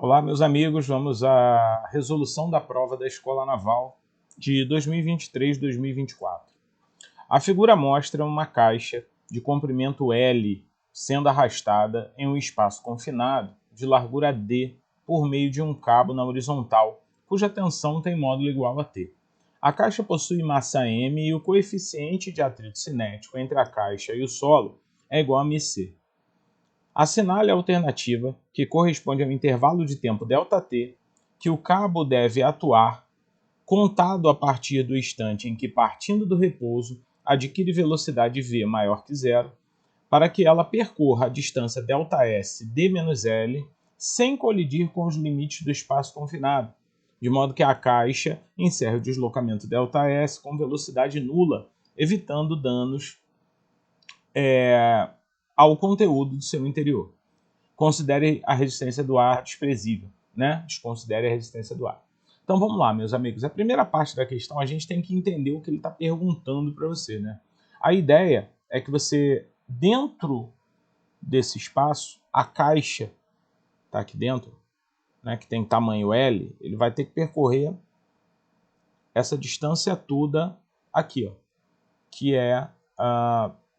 Olá, meus amigos, vamos à resolução da prova da Escola Naval de 2023-2024. A figura mostra uma caixa de comprimento L sendo arrastada em um espaço confinado de largura D por meio de um cabo na horizontal, cuja tensão tem módulo igual a T. A caixa possui massa M e o coeficiente de atrito cinético entre a caixa e o solo é igual a μc. Assinale a alternativa, que corresponde ao intervalo de tempo ΔT, que o cabo deve atuar, contado a partir do instante em que, partindo do repouso, adquire velocidade v maior que zero, para que ela percorra a distância ΔS d-L sem colidir com os limites do espaço confinado, de modo que a caixa encerre o deslocamento ΔS com velocidade nula, evitando danos ao conteúdo do seu interior. Considere a resistência do ar desprezível, né? Desconsidere a resistência do ar. Então vamos lá, meus amigos. A primeira parte da questão, a gente tem que entender o que ele está perguntando para você, né? A ideia é que você, dentro desse espaço, a caixa está aqui dentro, né, que tem tamanho L, ele vai ter que percorrer essa distância toda aqui, ó, que é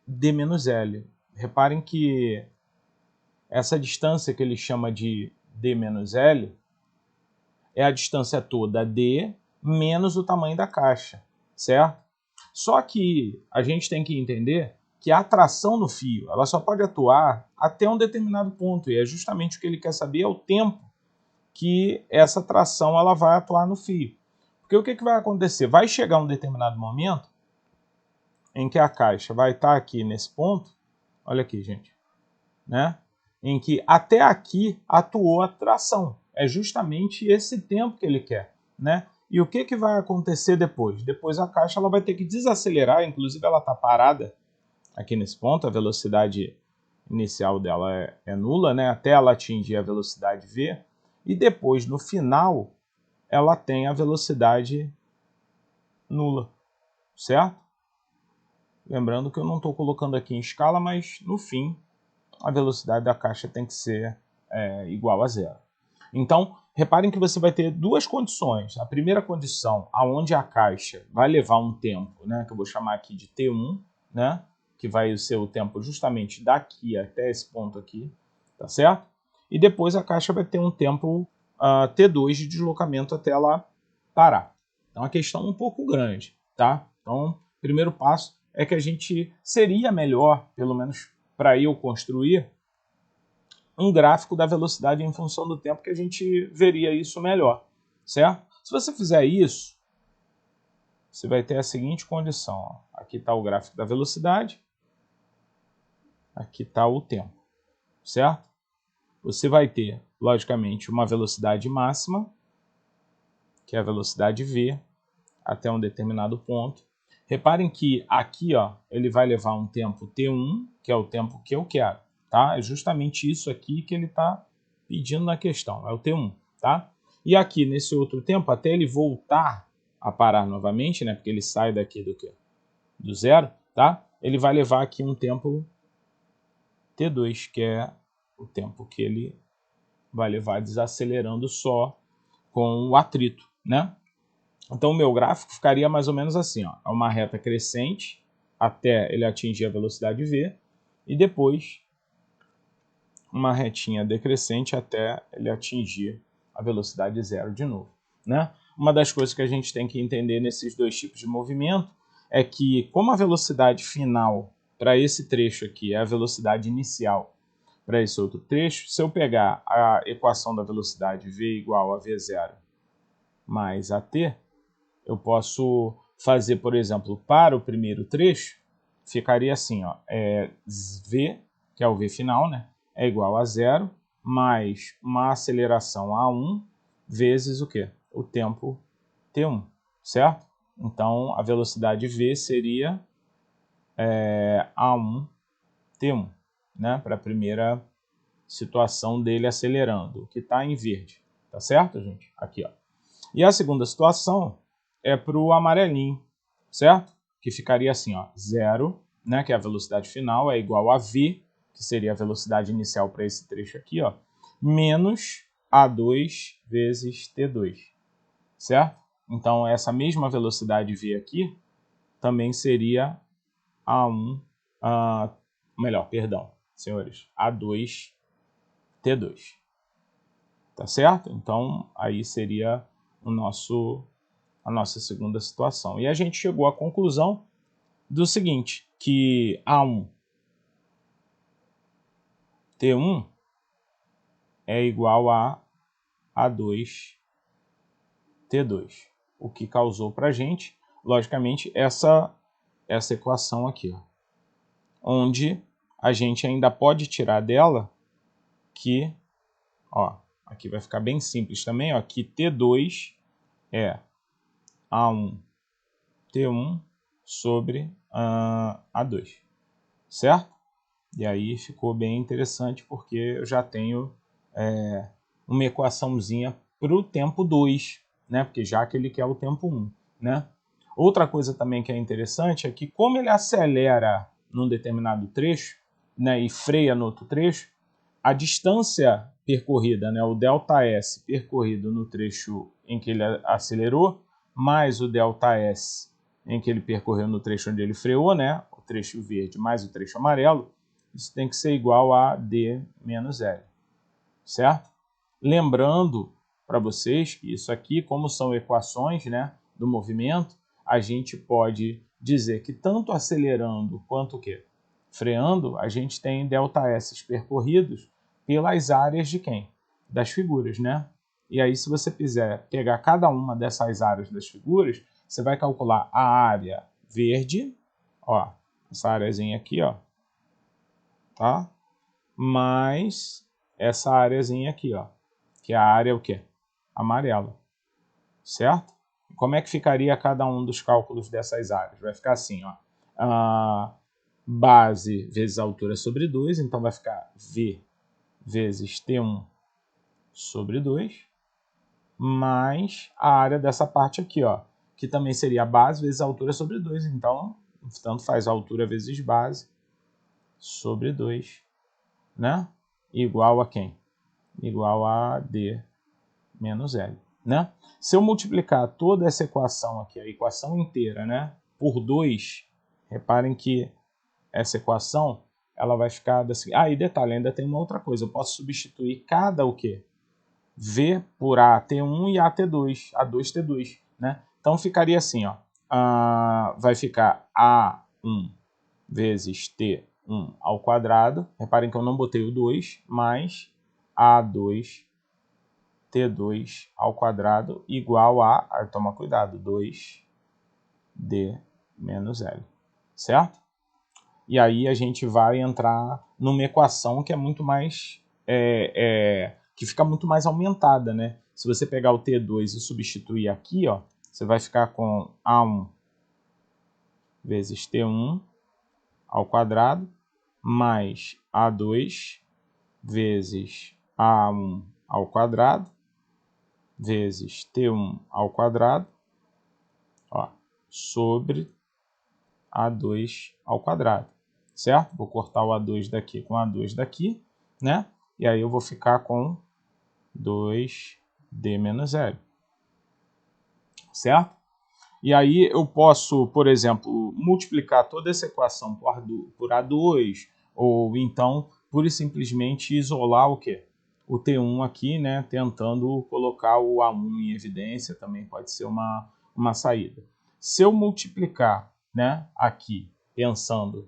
d-L. Reparem que essa distância que ele chama de d-L é a distância toda d menos o tamanho da caixa, certo? Só que a gente tem que entender que a atração no fio ela só pode atuar até um determinado ponto, e é justamente o que ele quer saber é o tempo que essa tração ela vai atuar no fio. Porque o que vai acontecer? Vai chegar um determinado momento em que a caixa vai estar aqui nesse ponto, olha aqui, gente, né? Em que até aqui atuou a tração. É justamente esse tempo que ele quer, né? E o que vai acontecer depois? Depois a caixa ela vai ter que desacelerar, inclusive ela está parada aqui nesse ponto, a velocidade inicial dela é nula, né? Até ela atingir a velocidade v, e depois, no final, ela tem a velocidade nula, certo? Lembrando que eu não estou colocando aqui em escala, mas no fim, a velocidade da caixa tem que ser igual a zero. Então, reparem que você vai ter duas condições. A primeira condição, aonde a caixa vai levar um tempo, né, que eu vou chamar aqui de T1, né, que vai ser o tempo justamente daqui até esse ponto aqui, tá certo? E depois a caixa vai ter um tempo T2 de deslocamento até ela parar. Então, a questão é um pouco grande, tá? Então, o primeiro passo é que a gente seria melhor, pelo menos para eu construir, um gráfico da velocidade em função do tempo, que a gente veria isso melhor, certo? Se você fizer isso, você vai ter a seguinte condição. Ó. Aqui está o gráfico da velocidade, aqui está o tempo, certo? Você vai ter, logicamente, uma velocidade máxima, que é a velocidade v, até um determinado ponto. Reparem que aqui ó, ele vai levar um tempo t1, que é o tempo que eu quero. Tá? É justamente isso aqui que ele está pedindo na questão, é o T1. Tá? E aqui, nesse outro tempo, até ele voltar a parar novamente, né, porque ele sai daqui do zero, tá? Ele vai levar aqui um tempo T2, que é o tempo que ele vai levar desacelerando só com o atrito. Né? Então, o meu gráfico ficaria mais ou menos assim. Ó, é uma reta crescente até ele atingir a velocidade v, e depois uma retinha decrescente até ele atingir a velocidade zero de novo. Né? Uma das coisas que a gente tem que entender nesses dois tipos de movimento é que, como a velocidade final para esse trecho aqui é a velocidade inicial para esse outro trecho, se eu pegar a equação da velocidade v igual a v0 mais at, eu posso fazer, por exemplo, para o primeiro trecho, ficaria assim, ó, v, que é o v final, né? É igual a zero, mais uma aceleração A1 vezes o quê? O tempo T1, certo? Então, a velocidade V seria A1 T1, né? Para a primeira situação dele acelerando, que está em verde, tá certo, gente? Aqui, ó. E a segunda situação é para o amarelinho, certo? Que ficaria assim, ó, zero, né? Que é a velocidade final, é igual a V, que seria a velocidade inicial para esse trecho aqui, ó, menos A2 vezes T2, certo? Então, essa mesma velocidade V aqui também seria A1, melhor, perdão, senhores, A2 T2, tá certo? Então, aí seria a nossa segunda situação. E a gente chegou à conclusão do seguinte, que A1 T1 é igual a A2 T2, o que causou para a gente, logicamente, essa equação aqui, ó, onde a gente ainda pode tirar dela que, ó, aqui vai ficar bem simples também, ó, que T2 é A1 T1 sobre A2, certo? E aí ficou bem interessante porque eu já tenho uma equaçãozinha para o tempo 2, né? Porque já que ele quer o tempo 1, né? Outra coisa também que é interessante é que como ele acelera num determinado trecho, né, e freia no outro trecho, a distância percorrida, né, o ΔS percorrido no trecho em que ele acelerou, mais o ΔS em que ele percorreu no trecho onde ele freou, né, o trecho verde mais o trecho amarelo, isso tem que ser igual a D menos L, certo? Lembrando para vocês que isso aqui, como são equações, né, do movimento, a gente pode dizer que tanto acelerando quanto freando, a gente tem ΔS percorridos pelas áreas de quem? Das figuras, né? E aí, se você quiser pegar cada uma dessas áreas das figuras, você vai calcular a área verde, ó, essa áreazinha aqui, ó, tá? Mais essa áreazinha aqui, ó, que é a área o quê? Amarela, certo? Como é que ficaria cada um dos cálculos dessas áreas? Vai ficar assim, ó, base vezes a altura sobre 2, então vai ficar V vezes T1 sobre 2, mais a área dessa parte aqui, ó, que também seria a base vezes a altura sobre 2, então, tanto faz a altura vezes base sobre 2, né? Igual a quem? Igual a D menos L, né? Se eu multiplicar toda essa equação aqui, a equação inteira, né, por 2, reparem que essa equação, ela vai ficar assim. Ah, e detalhe, ainda tem uma outra coisa, eu posso substituir cada o quê? V por AT1 e AT2, A2T2, né? Então ficaria assim, ó, vai ficar A1 vezes T1 ao quadrado, reparem que eu não botei o 2, mais A2 T2 ao quadrado igual a, toma cuidado, 2D menos L, certo? E aí a gente vai entrar numa equação que é muito mais, que fica muito mais aumentada, né? Se você pegar o T2 e substituir aqui, ó, você vai ficar com A1 vezes T1 ao quadrado, mais A2 vezes A1 ao quadrado, vezes T1 ao quadrado, ó, sobre A2 ao quadrado, certo? Vou cortar o A2 daqui com A2 daqui, né? E aí eu vou ficar com 2D menos L, certo? E aí eu posso, por exemplo, multiplicar toda essa equação por A2, ou então, pura e simplesmente isolar o quê? O T1 aqui, né? Tentando colocar o A1 em evidência, também pode ser uma saída. Se eu multiplicar, né, aqui, pensando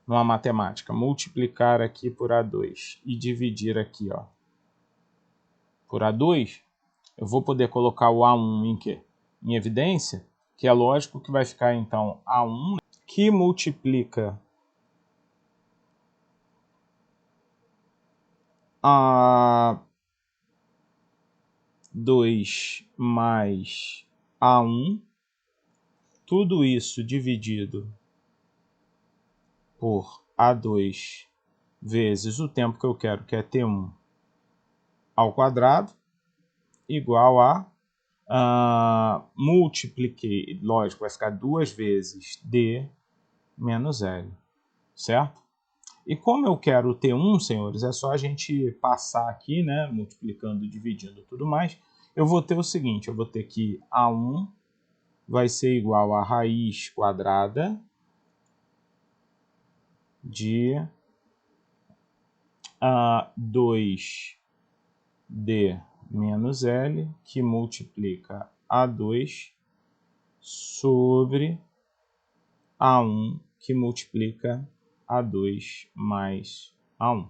numa matemática, multiplicar aqui por A2 e dividir aqui, ó, por A2, eu vou poder colocar o A1 em quê? Em evidência, que é lógico que vai ficar então A1 que multiplica A2 mais A1, tudo isso dividido por A2 vezes o tempo que eu quero, que é T1 ao quadrado, igual a multipliquei, lógico, vai ficar 2 vezes D menos L, certo? E como eu quero o T1, senhores, é só a gente passar aqui, né, multiplicando, dividindo tudo mais. Eu vou ter o seguinte, eu vou ter que A1 vai ser igual a raiz quadrada de 2D menos L, que multiplica A2 sobre A1, que multiplica A2 mais A1.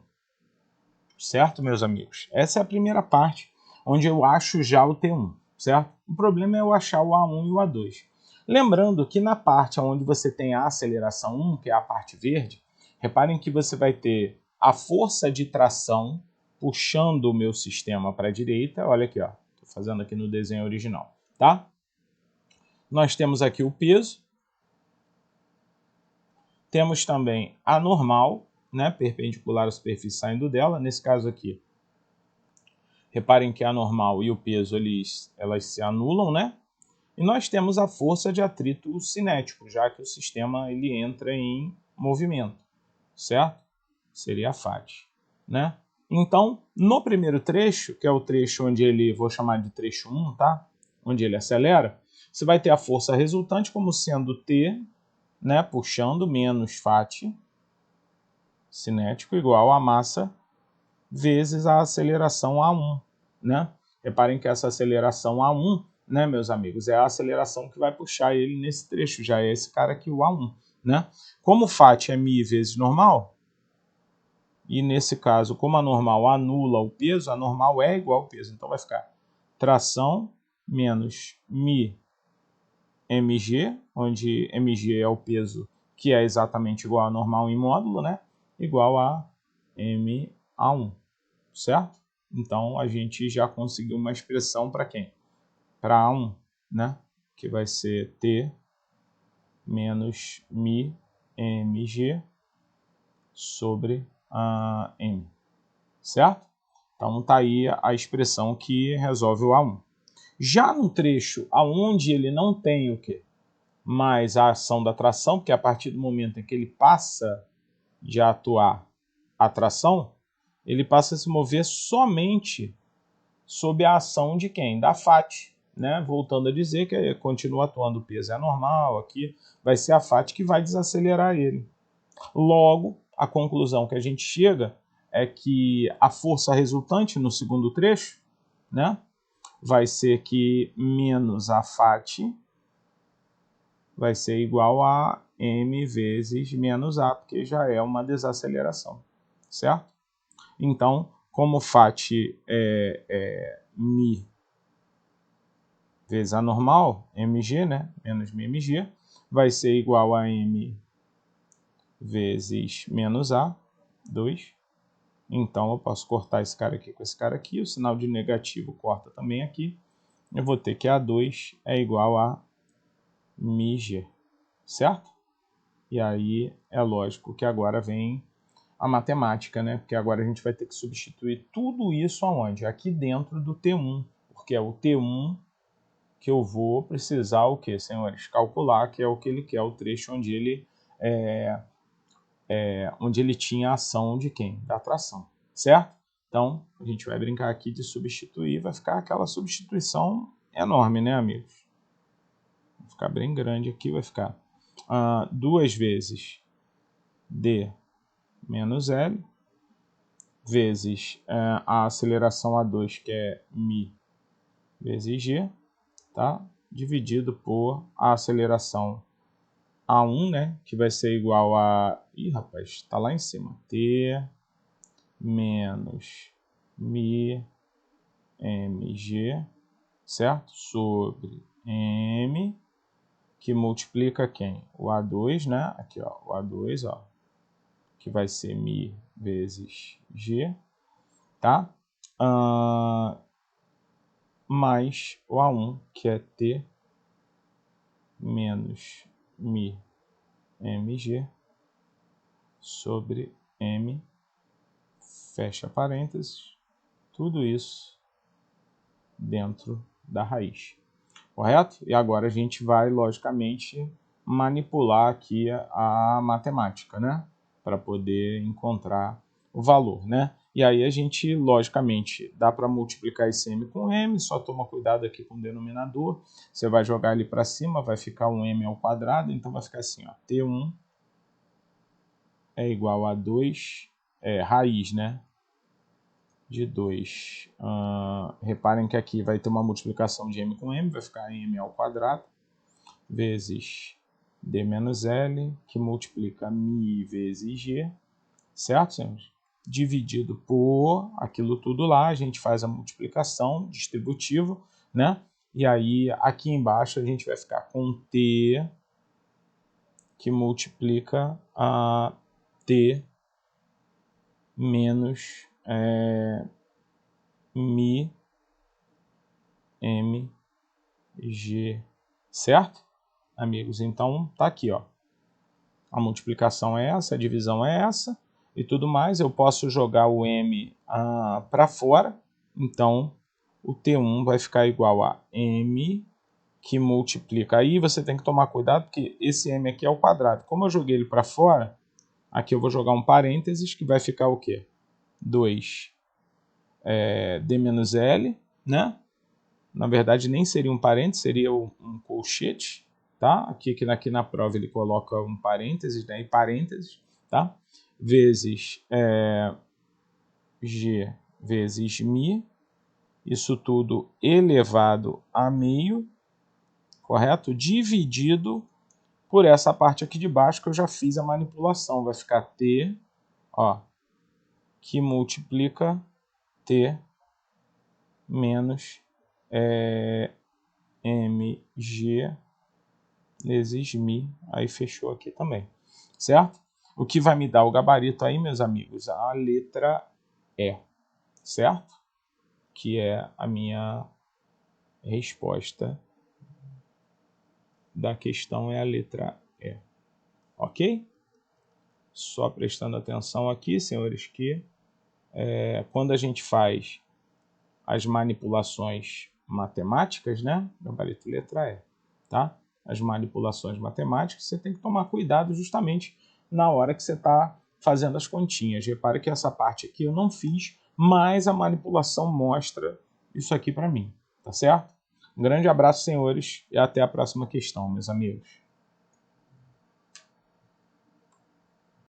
Certo, meus amigos? Essa é a primeira parte, onde eu acho já o T1, certo? O problema é eu achar o A1 e o A2. Lembrando que na parte onde você tem a aceleração 1, que é a parte verde, reparem que você vai ter a força de tração puxando o meu sistema para a direita. Olha aqui, ó, estou fazendo aqui no desenho original, tá? Nós temos aqui o peso. Temos também a normal, né, perpendicular à superfície saindo dela. Nesse caso aqui, reparem que a normal e o peso elas se anulam, né? E nós temos a força de atrito cinético, já que o sistema ele entra em movimento, certo? Seria a FAT, né? Então, no primeiro trecho, que é o trecho onde ele, vou chamar de trecho 1, tá? Onde ele acelera, você vai ter a força resultante como sendo T, né, puxando, menos FAT cinético igual a massa vezes a aceleração A1, né? Reparem que essa aceleração A1, né, meus amigos, é a aceleração que vai puxar ele nesse trecho, já é esse cara aqui, o A1, né? Como o FAT é μ vezes normal, e nesse caso, como a normal anula o peso, a normal é igual ao peso, então vai ficar tração menos μ mg, onde mg é o peso que é exatamente igual a normal em módulo, né? Igual a m/1, certo? Então, a gente já conseguiu uma expressão para quem? Para A1, né? Que vai ser T menos μ mg sobre m, certo? Então, tá aí a expressão que resolve o A1. Já no trecho onde ele não tem o quê? Mais a ação da tração, porque a partir do momento em que ele passa de atuar a tração, ele passa a se mover somente sob a ação de quem? Da FAT, né? Voltando a dizer que continua atuando o peso é normal, aqui vai ser a FAT que vai desacelerar ele. Logo, a conclusão que a gente chega é que a força resultante no segundo trecho, né, vai ser que menos a FAT vai ser igual a m vezes menos a, porque já é uma desaceleração, certo? Então, como FAT é μ vezes a normal, mg, né, menos μmg, vai ser igual a m vezes menos a, 2. Então, eu posso cortar esse cara aqui com esse cara aqui, o sinal de negativo corta também aqui. Eu vou ter que A2 é igual a μg, certo? E aí é lógico que agora vem a matemática, né? Porque agora a gente vai ter que substituir tudo isso aonde? Aqui dentro do T1, porque é o T1 que eu vou precisar o quê, senhores? Calcular, que é o que ele quer, o trecho onde ele onde ele tinha a ação de quem? Da tração, certo? Então, a gente vai brincar aqui de substituir, vai ficar aquela substituição enorme, né, amigos? Vai ficar bem grande aqui, vai ficar 2 vezes D menos L, vezes a aceleração A2, que é μ vezes g, tá? Dividido por a aceleração A1, né? Que vai ser igual a... Ih, rapaz, está lá em cima. T menos μ mg, certo? Sobre m, que multiplica quem? O A2, né? Aqui, ó, o A2, ó, que vai ser μ vezes g, tá? Mais o A1, que é T menos μ mg sobre m, fecha parênteses, tudo isso dentro da raiz, correto? E agora a gente vai, logicamente, manipular aqui a matemática, né? para poder encontrar o valor, né? E aí a gente, logicamente, dá para multiplicar esse m com m, só toma cuidado aqui com o denominador. Você vai jogar ali para cima, vai ficar um m ao quadrado, então vai ficar assim, ó, T1 é igual a 2, raiz, né? De 2. Reparem que aqui vai ter uma multiplicação de m com m, vai ficar m ao quadrado, vezes d menos L, que multiplica mi vezes g, certo, senhores? Dividido por aquilo tudo lá, a gente faz a multiplicação distributiva, né? E aí, aqui embaixo, a gente vai ficar com t, que multiplica a t menos mi m g, certo, amigos? Então, tá aqui, ó. A multiplicação é essa, a divisão é essa e tudo mais. Eu posso jogar o m para fora, então o T1 vai ficar igual a m, que multiplica. Aí você tem que tomar cuidado, porque esse m aqui é o quadrado. Como eu joguei ele para fora, aqui eu vou jogar um parênteses, que vai ficar o quê? 2 d menos L, né? Na verdade, nem seria um parênteses, seria um colchete, tá? Aqui na prova ele coloca um parênteses, né? E parênteses, tá? Vezes g vezes mi, isso tudo elevado a meio, correto? Dividido por essa parte aqui de baixo que eu já fiz a manipulação. Vai ficar t, ó, que multiplica t menos mg vezes mi, aí fechou aqui também, certo? O que vai me dar o gabarito aí, meus amigos? A letra E, certo? Que é a minha resposta da questão, é a letra E, ok? Só prestando atenção aqui, senhores, que quando a gente faz as manipulações matemáticas, né? Gabarito letra E, tá? As manipulações matemáticas, você tem que tomar cuidado justamente na hora que você está fazendo as continhas. Repare que essa parte aqui eu não fiz, mas a manipulação mostra isso aqui para mim, tá certo? Um grande abraço, senhores, e até a próxima questão, meus amigos.